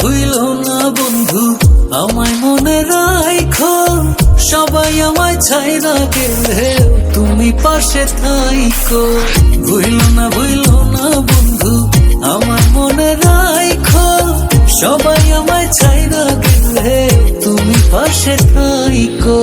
ভুইলো না বন্ধু আমায় মনে রাখো, সবাই আমায় ছাইরা গেলে তুমি পাশে থাইকো। ভুইলো না বন্ধু আমায় মনে রাখো, সবাই আমায় ছাইরা গেলে তুমি পাশে থাইকো।